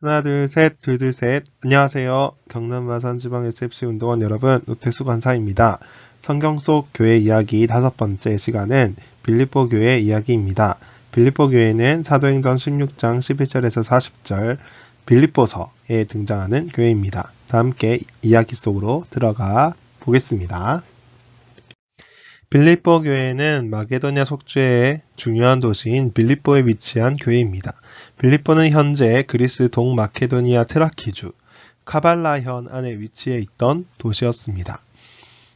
하나, 둘, 셋, 둘, 둘, 셋. 안녕하세요. 경남 마산지방 SFC 운동원 여러분, 노태수 관사입니다. 성경 속 교회 이야기 5번째 시간은 빌립보 교회 이야기입니다. 빌립보 교회는 사도행전 16장 11절에서 40절 빌립보서에 등장하는 교회입니다. 다 함께 이야기 속으로 들어가 보겠습니다. 빌립보 교회는 마게도냐 속주의 중요한 도시인 빌립보에 위치한 교회입니다. 빌립보는 현재 그리스 동마케도니아 트라키주 카발라현 안에 위치해 있던 도시였습니다.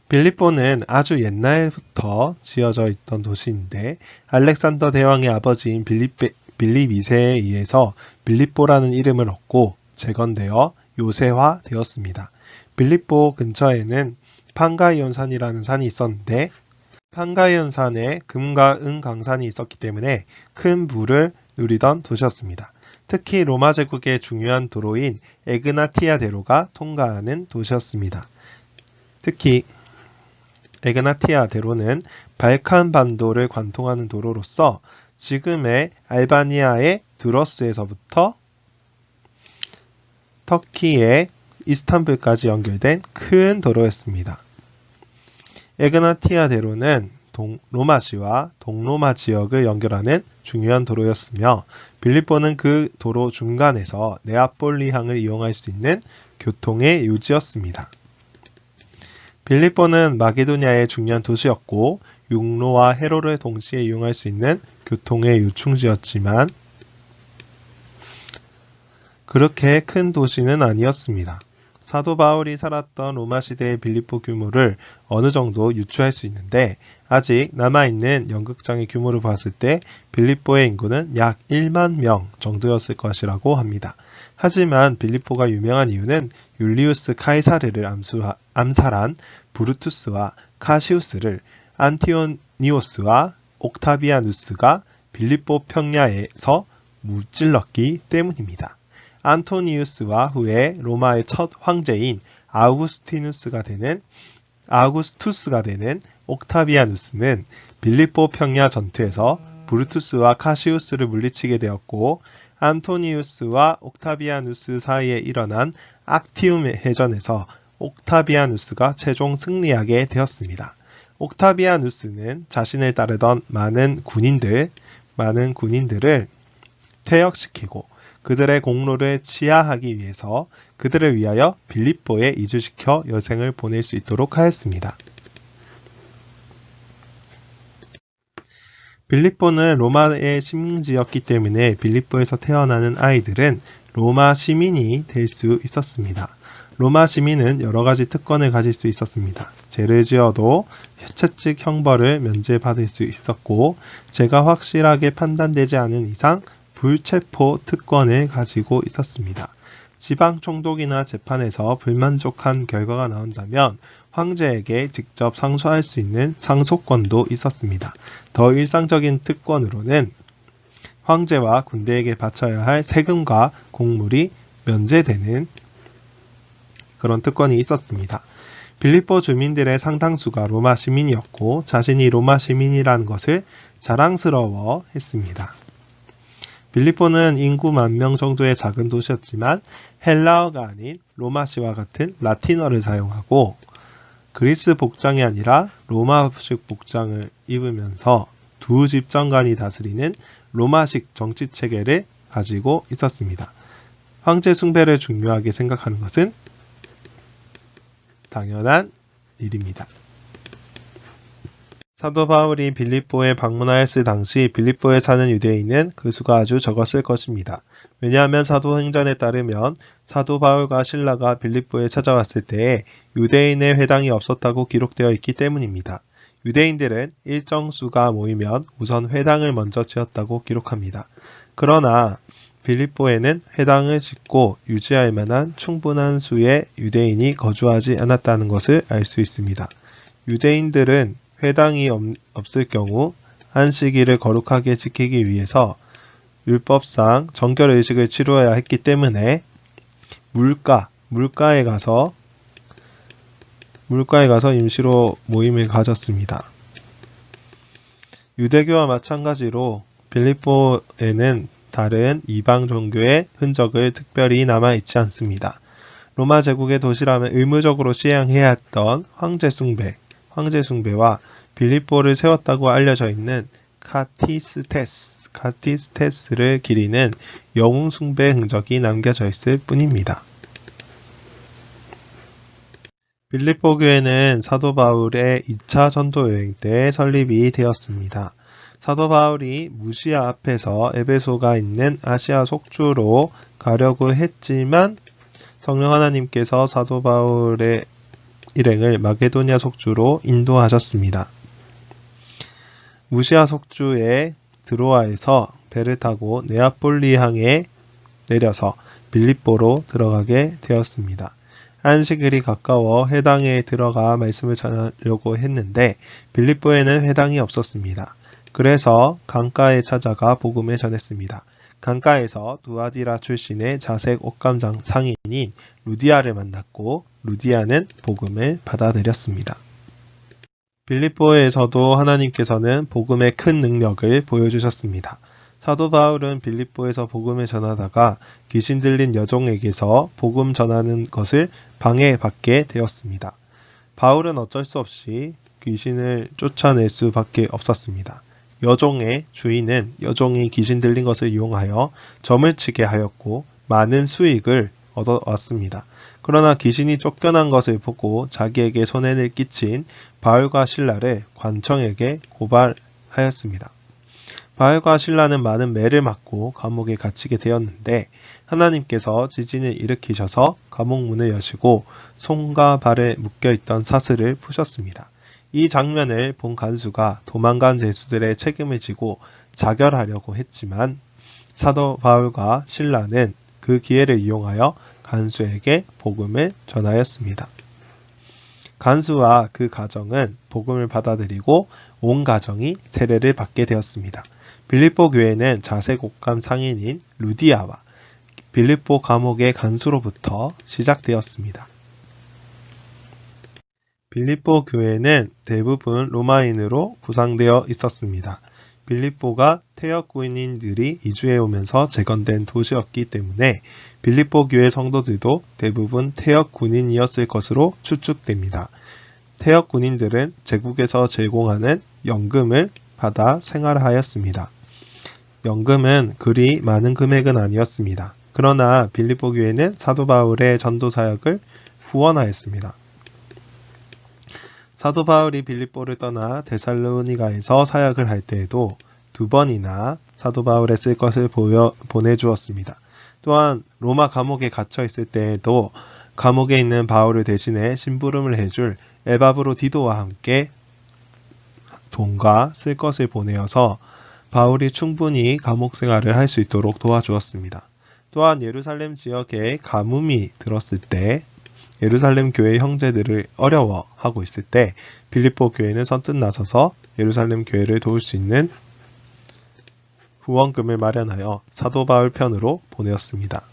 빌립보는 아주 옛날부터 지어져 있던 도시인데 알렉산더 대왕의 아버지인 빌립 2세에 의해서 빌립보라는 이름을 얻고 재건되어 요새화되었습니다. 빌립보 근처에는 판가이온산이라는 산이 있었는데 판가이온산에 금과 은 강산이 있었기 때문에 큰 부를 누리던 도시였습니다. 특히 로마 제국의 중요한 도로인 에그나티아 대로가 통과하는 도시였습니다. 특히 에그나티아 대로는 발칸 반도를 관통하는 도로로서 지금의 알바니아의 두러스에서부터 터키의 이스탄불까지 연결된 큰 도로였습니다. 에그나티아 대로는 로마시와 동로마 지역을 연결하는 중요한 도로였으며 빌립보는 그 도로 중간에서 네아폴리항을 이용할 수 있는 교통의 요지였습니다. 빌립보는 마게도냐의 중요한 도시였고 육로와 해로를 동시에 이용할 수 있는 교통의 요충지였지만 그렇게 큰 도시는 아니었습니다. 사도 바울이 살았던 로마 시대의 빌립보 규모를 어느 정도 유추할 수 있는데 아직 남아있는 연극장의 규모를 봤을 때 빌립보의 인구는 약 1만 명 정도였을 것이라고 합니다. 하지만 빌립보가 유명한 이유는 율리우스 카이사르를 암살한 브루투스와 카시우스를 안티오니오스와 옥타비아누스가 빌립보 평야에서 무찔렀기 때문입니다. 안토니우스와 후에 로마의 첫 황제인 아우구스투스가 되는 옥타비아누스는 빌립보 평야 전투에서 브루투스와 카시우스를 물리치게 되었고 안토니우스와 옥타비아누스 사이에 일어난 악티움 해전에서 옥타비아누스가 최종 승리하게 되었습니다. 옥타비아누스는 자신을 따르던 많은 군인들을 퇴역시키고 그들의 공로를 치하하기 위해서 그들을 위하여 빌립보에 이주시켜 여생을 보낼 수 있도록 하였습니다. 빌립보는 로마의 식민지였기 때문에 빌립보에서 태어나는 아이들은 로마 시민이 될 수 있었습니다. 로마 시민은 여러 가지 특권을 가질 수 있었습니다. 죄를 지어도 채찍 형벌을 면제받을 수 있었고 죄가 확실하게 판단되지 않은 이상 불체포 특권을 가지고 있었습니다. 지방 총독이나 재판에서 불만족한 결과가 나온다면 황제에게 직접 상소할 수 있는 상소권도 있었습니다. 더 일상적인 특권으로는 황제와 군대에게 바쳐야 할 세금과 공물이 면제되는 그런 특권이 있었습니다. 빌립보 주민들의 상당수가 로마 시민이었고 자신이 로마 시민이라는 것을 자랑스러워 했습니다. 빌립보는 인구 10,000명 정도의 작은 도시였지만 헬라어가 아닌 로마시와 같은 라틴어를 사용하고 그리스 복장이 아니라 로마식 복장을 입으면서 두 집정관이 다스리는 로마식 정치 체계를 가지고 있었습니다. 황제 숭배를 중요하게 생각하는 것은 당연한 일입니다. 사도 바울이 빌립보에 방문하였을 당시 빌립보에 사는 유대인은 그 수가 아주 적었을 것입니다. 왜냐하면 사도행전에 따르면 사도 바울과 실라가 빌립보에 찾아왔을 때에 유대인의 회당이 없었다고 기록되어 있기 때문입니다. 유대인들은 일정 수가 모이면 우선 회당을 먼저 지었다고 기록합니다. 그러나 빌립보에는 회당을 짓고 유지할 만한 충분한 수의 유대인이 거주하지 않았다는 것을 알 수 있습니다. 유대인들은 회당이 없을 경우 안식일을 거룩하게 지키기 위해서 율법상 정결의식을 치루어야 했기 때문에 물가에 가서 임시로 모임을 가졌습니다. 유대교와 마찬가지로 빌립보에는 다른 이방 종교의 흔적을 특별히 남아있지 않습니다. 로마 제국의 도시라면 의무적으로 시행해야 했던 황제 숭배와 빌립보를 세웠다고 알려져 있는 카티스테스를 기리는 영웅 숭배 흔적이 남겨져 있을 뿐입니다. 빌립보 교회는 사도 바울의 2차 전도 여행 때 설립이 되었습니다. 사도 바울이 무시아 앞에서 에베소가 있는 아시아 속주로 가려고 했지만 성령 하나님께서 사도 바울의 일행을 마게도니아 속주로 인도하셨습니다. 무시아 속주의 드로아에서 배를 타고 네아폴리 항에 내려서 빌립보로 들어가게 되었습니다. 안식일이 가까워 회당에 들어가 말씀을 전하려고 했는데 빌립보에는 회당이 없었습니다. 그래서 강가에 찾아가 복음을 전했습니다. 강가에서 두아디라 출신의 자색 옷감장 상인인 루디아를 만났고 루디아는 복음을 받아들였습니다. 빌립보에서도 하나님께서는 복음의 큰 능력을 보여주셨습니다. 사도 바울은 빌립보에서 복음을 전하다가 귀신 들린 여종에게서 복음 전하는 것을 방해받게 되었습니다. 바울은 어쩔 수 없이 귀신을 쫓아낼 수밖에 없었습니다. 여종의 주인은 여종이 귀신 들린 것을 이용하여 점을 치게 하였고 많은 수익을 얻어왔습니다. 그러나 귀신이 쫓겨난 것을 보고 자기에게 손해를 끼친 바울과 실라를 관청에게 고발하였습니다. 바울과 실라는 많은 매를 맞고 감옥에 갇히게 되었는데 하나님께서 지진을 일으키셔서 감옥 문을 여시고 손과 발에 묶여있던 사슬을 푸셨습니다. 이 장면을 본 간수가 도망간 죄수들의 책임을 지고 자결하려고 했지만 사도 바울과 실라는 그 기회를 이용하여 간수에게 복음을 전하였습니다. 간수와 그 가정은 복음을 받아들이고 온 가정이 세례를 받게 되었습니다. 빌립보 교회는 자색 옷감 상인인 루디아와 빌립보 감옥의 간수로부터 시작되었습니다. 빌립보 교회는 대부분 로마인으로 구성되어 있었습니다. 빌립보가 태역 군인들이 이주해 오면서 재건된 도시였기 때문에 빌립보 교회 성도들도 대부분 태역 군인이었을 것으로 추측됩니다. 태역 군인들은 제국에서 제공하는 연금을 받아 생활하였습니다. 연금은 그리 많은 금액은 아니었습니다. 그러나 빌립보 교회는 사도 바울의 전도 사역을 후원하였습니다. 사도 바울이 빌립보를 떠나 데살로니가에서 사역을 할 때에도 2번이나 사도 바울의 쓸 것을 보내주었습니다. 또한 로마 감옥에 갇혀 있을 때에도 감옥에 있는 바울을 대신해 심부름을 해줄 에바브로디도와 함께 돈과 쓸 것을 보내어서 바울이 충분히 감옥 생활을 할 수 있도록 도와주었습니다. 또한 예루살렘 지역에 가뭄이 들었을 때 예루살렘 교회 형제들을 어려워하고 있을 때 빌립보 교회는 선뜻 나서서 예루살렘 교회를 도울 수 있는 후원금을 마련하여 사도 바울 편으로 보내었습니다.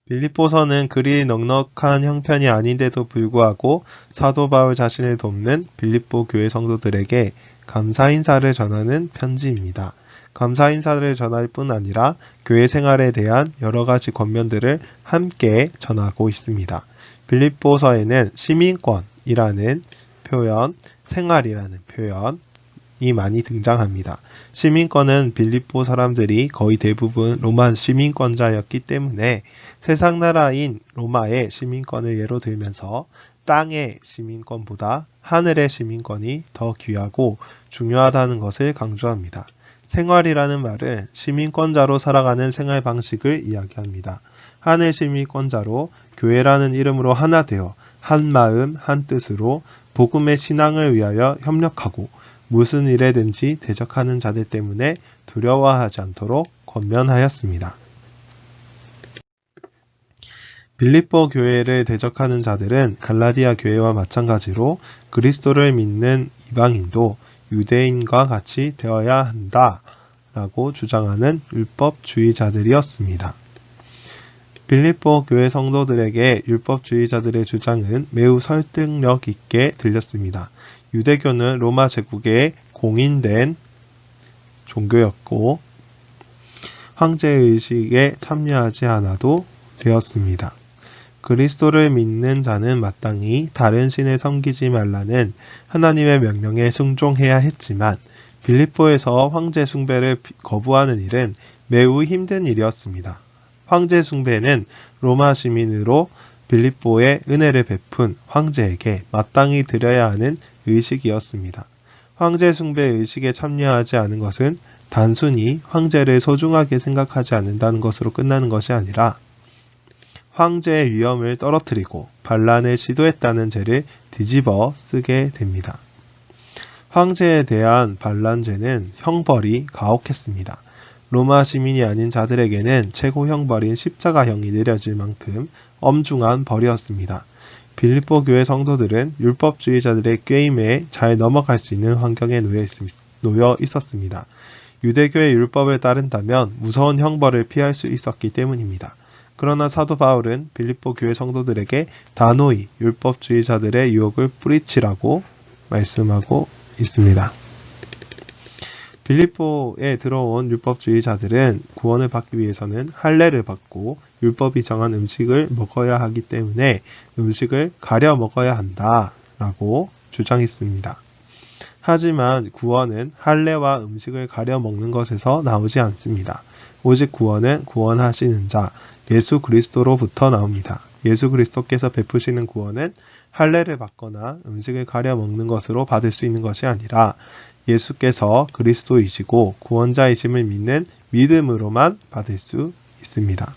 빌립보서는 그리 넉넉한 형편이 아닌데도 불구하고 사도 바울 자신을 돕는 빌립보 교회 성도들에게 감사 인사를 전하는 편지입니다. 감사 인사를 전할 뿐 아니라 교회 생활에 대한 여러 가지 권면들을 함께 전하고 있습니다. 빌립보서에는 시민권이라는 표현, 생활이라는 표현이 많이 등장합니다. 시민권은 빌립보 사람들이 거의 대부분 로마 시민권자였기 때문에 세상 나라인 로마의 시민권을 예로 들면서 땅의 시민권보다 하늘의 시민권이 더 귀하고 중요하다는 것을 강조합니다. 생활이라는 말은 시민권자로 살아가는 생활 방식을 이야기합니다. 하늘 시민권자로 교회라는 이름으로 하나 되어 한 마음 한 뜻으로 복음의 신앙을 위하여 협력하고 무슨 일에든지 대적하는 자들 때문에 두려워하지 않도록 권면하였습니다. 빌립보 교회를 대적하는 자들은 갈라디아 교회와 마찬가지로 그리스도를 믿는 이방인도 유대인과 같이 되어야 한다라고 주장하는 율법주의자들이었습니다. 빌립보 교회 성도들에게 율법주의자들의 주장은 매우 설득력 있게 들렸습니다. 유대교는 로마 제국의 공인된 종교였고 황제의식에 참여하지 않아도 되었습니다. 그리스도를 믿는 자는 마땅히 다른 신을 섬기지 말라는 하나님의 명령에 순종해야 했지만 빌립보에서 황제 숭배를 거부하는 일은 매우 힘든 일이었습니다. 황제 숭배는 로마 시민으로 빌립보에 은혜를 베푼 황제에게 마땅히 드려야 하는 의식이었습니다. 황제 숭배 의식에 참여하지 않은 것은 단순히 황제를 소중하게 생각하지 않는다는 것으로 끝나는 것이 아니라 황제의 위엄을 떨어뜨리고 반란을 시도했다는 죄를 뒤집어 쓰게 됩니다. 황제에 대한 반란죄는 형벌이 가혹했습니다. 로마 시민이 아닌 자들에게는 최고 형벌인 십자가형이 내려질 만큼 엄중한 벌이었습니다. 빌립보 교회 성도들은 율법주의자들의 꾀임에 잘 넘어갈 수 있는 환경에 놓여 있었습니다. 유대교의 율법을 따른다면 무서운 형벌을 피할 수 있었기 때문입니다. 그러나 사도 바울은 빌립보 교회 성도들에게 단호히 율법주의자들의 유혹을 뿌리치라고 말씀하고 있습니다. 빌립보에 들어온 율법주의자들은 구원을 받기 위해서는 할례를 받고 율법이 정한 음식을 먹어야 하기 때문에 음식을 가려 먹어야 한다라고 주장했습니다. 하지만 구원은 할례와 음식을 가려 먹는 것에서 나오지 않습니다. 오직 구원은 구원하시는 자 예수 그리스도로부터 나옵니다. 예수 그리스도께서 베푸시는 구원은 할례를 받거나 음식을 가려 먹는 것으로 받을 수 있는 것이 아니라 예수께서 그리스도이시고 구원자이심을 믿는 믿음으로만 받을 수 있습니다.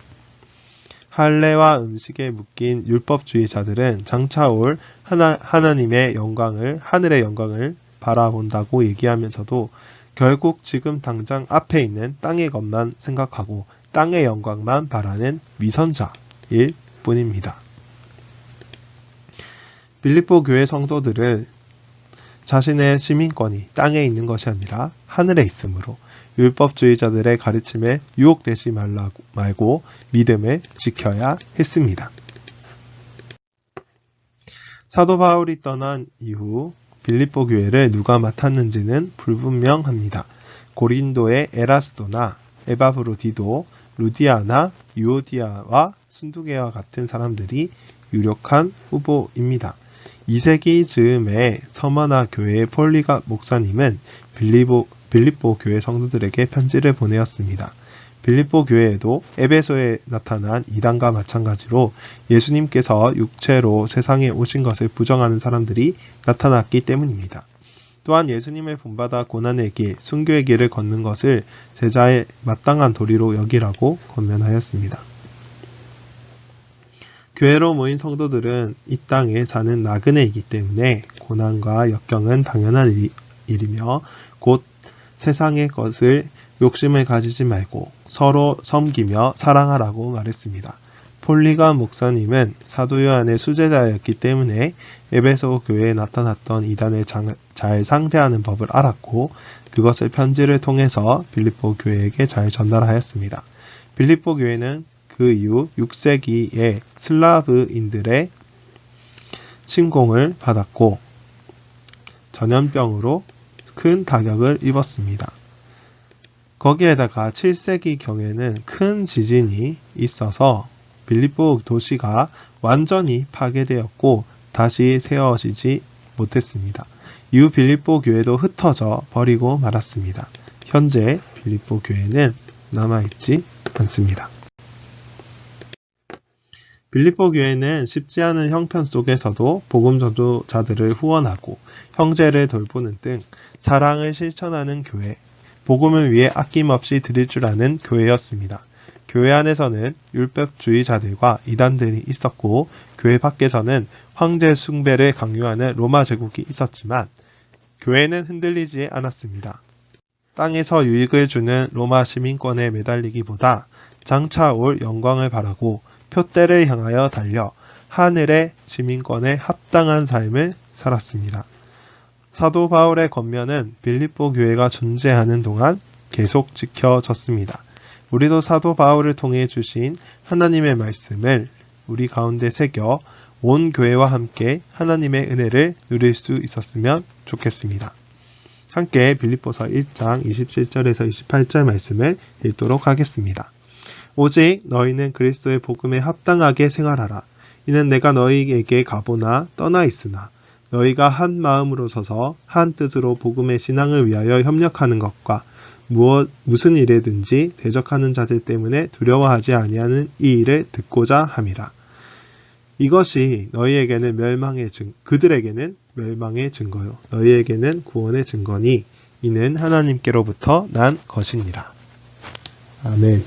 할례와 음식에 묶인 율법주의자들은 장차 올 하나님의 영광을, 하늘의 영광을 바라본다고 얘기하면서도 결국 지금 당장 앞에 있는 땅의 것만 생각하고 땅의 영광만 바라는 위선자일 뿐입니다. 빌립보 교회 성도들은 자신의 시민권이 땅에 있는 것이 아니라 하늘에 있으므로 율법주의자들의 가르침에 유혹되지 말고 믿음을 지켜야 했습니다. 사도 바울이 떠난 이후 빌립보 교회를 누가 맡았는지는 불분명합니다. 고린도의 에라스도나 에바브로디도, 루디아나, 유오디아와 순두계와 같은 사람들이 유력한 후보입니다. 2세기 즈음에 서머나 교회의 폴리갑 목사님은 빌립보 교회 성도들에게 편지를 보내었습니다. 빌립보 교회에도 에베소에 나타난 이단과 마찬가지로 예수님께서 육체로 세상에 오신 것을 부정하는 사람들이 나타났기 때문입니다. 또한 예수님을 본받아 고난의 길, 순교의 길을 걷는 것을 제자의 마땅한 도리로 여기라고 권면하였습니다. 교회로 모인 성도들은 이 땅에 사는 나그네이기 때문에 고난과 역경은 당연한 일이며 곧 세상의 것을 욕심을 가지지 말고 서로 섬기며 사랑하라고 말했습니다. 폴리갑 목사님은 사도 요한의 수제자였기 때문에 에베소 교회에 나타났던 이단을 잘 상대하는 법을 알았고 그것을 편지를 통해서 빌립보 교회에게 잘 전달하였습니다. 빌립보 교회는 그 이후 6세기에 슬라브인들의 침공을 받았고 전염병으로 큰 타격을 입었습니다. 거기에다가 7세기경에는 큰 지진이 있어서 빌립보 도시가 완전히 파괴되었고 다시 세워지지 못했습니다. 이후 빌립보 교회도 흩어져 버리고 말았습니다. 현재 빌립보 교회는 남아있지 않습니다. 빌립보 교회는 쉽지 않은 형편 속에서도 복음 전도자들을 후원하고 형제를 돌보는 등 사랑을 실천하는 교회, 복음을 위해 아낌없이 드릴 줄 아는 교회였습니다. 교회 안에서는 율법주의자들과 이단들이 있었고 교회 밖에서는 황제 숭배를 강요하는 로마 제국이 있었지만 교회는 흔들리지 않았습니다. 땅에서 유익을 주는 로마 시민권에 매달리기보다 장차 올 영광을 바라고 표대를 향하여 달려 하늘의 시민권에 합당한 삶을 살았습니다. 사도 바울의 권면은 빌립보 교회가 존재하는 동안 계속 지켜졌습니다. 우리도 사도 바울을 통해 주신 하나님의 말씀을 우리 가운데 새겨 온 교회와 함께 하나님의 은혜를 누릴 수 있었으면 좋겠습니다. 함께 빌립보서 1장 27절에서 28절 말씀을 읽도록 하겠습니다. 오직 너희는 그리스도의 복음에 합당하게 생활하라. 이는 내가 너희에게 가보나 떠나 있으나 너희가 한 마음으로 서서 한 뜻으로 복음의 신앙을 위하여 협력하는 것과 무슨 일에든지 대적하는 자들 때문에 두려워하지 아니하는 이 일을 듣고자 함이라. 이것이 그들에게는 멸망의 증거요 너희에게는 구원의 증거니 이는 하나님께로부터 난 것이니라. 아멘.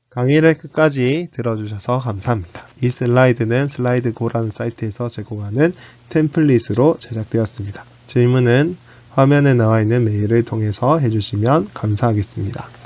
강의를 끝까지 들어주셔서 감사합니다. 이 슬라이드는 슬라이드고라는 사이트에서 제공하는 템플릿으로 제작되었습니다. 질문은 화면에 나와 있는 메일을 통해서 해주시면 감사하겠습니다.